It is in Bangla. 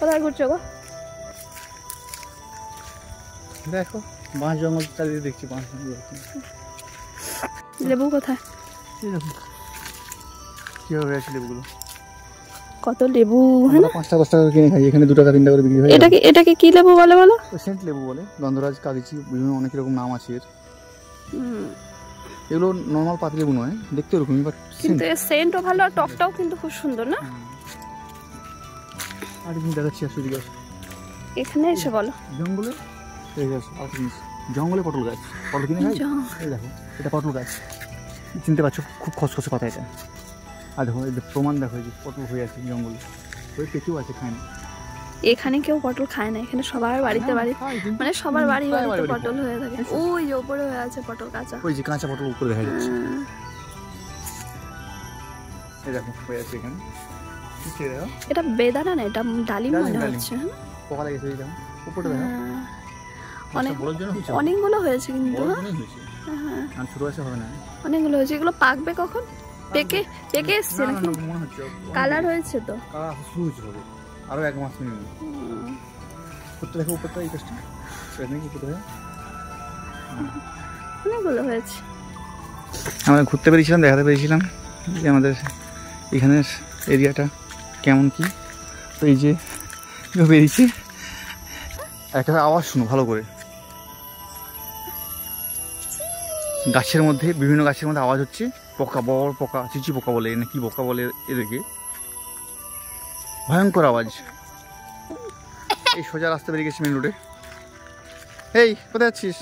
কোথায় ঘুরছো গো? দেখো বাঁশ জঙ্গল চারিদিকে দেখছি, বাঁশ জঙ্গল। লেবু কোথায়? কিভাবে আছে লেবুগুলো? কত লেবু! 5 টাকা 10 টাকা কিনে খাই, এখানে 2 টাকা 3 টাকা করে বিক্রি হয়। এটাকে কি লেবু বলে বলো? সেন্ট লেবু বলে, গন্ধরাজ, কাগজি, বিভিন্ন অনেক রকম নাম আছে এর। এগুলো নর্মাল পাতি লেবু নয়, দেখতে ওরকমই, বাট কিন্তু এর সেন্টও ভালো আর টকটাও কিন্তু খুব সুন্দর না? আর জিনিস দেখাচ্ছি, আসলে দিকে এখানে এসে বলো। জঙ্গলে আর জিনিস, জঙ্গলে পটল গাছ, পটল কিনে খাই। এই দেখো, এটা পটল গাছ, চিনতে পারছো? খুব খসখসে পাতা এটা। আর দেখো এই প্রমাণ, দেখো এই যে পটল হয়ে আছে জঙ্গলে, ওই পেঁচেও আছে, খায় না। এখানে কেউ পটল খায় না, এখানে সবার বাড়িতে মানে সবার বাড়িতে পটল হয়ে থাকে। ওই যে উপরে হয়ে আছে পটল কাঁচা, ওই যে কাঁচা পটল উপরে দেখা যাচ্ছে। এই দেখো হয়ে আছে এখানে। এটা বেদানা না, এটা ডালিম মনে হচ্ছে। পোকা লেগেছে, এই দেখো উপরে দেখো। অনেকগুলো হয়েছে কিন্তু, আর ছোট আছে হবে না, অনেকগুলো হয়েছে। এগুলো পাকবে কখন? পেকে এসছে নাকি? মনে হচ্ছে কালার হয়েছে তো, শুরু হবে আরো 1 মাস মিনিমাম। উপরটা দেখো, উপরটা এই কাজটা নাকি উপরে অনেকগুলো হয়েছে। আমরা ঘুরতে পেরেছিলাম, দেখাতে পেরেছিলাম যে আমাদের এখানের এরিয়াটা কেমন কি। তো এই যে বেরিয়েছি, একটা আওয়াজ শুনো ভালো করে। গাছের মধ্যে, বিভিন্ন গাছের মধ্যে আওয়াজ হচ্ছে। পোকা, বড় পোকা, চিচি পোকা বলে না কি পোকা বলে এদেরকে, ভয়ঙ্কর আওয়াজ। এই সোজা রাস্তা বেরিয়ে গেছি মেন রোডে। এই কোথায় যাচ্ছিস?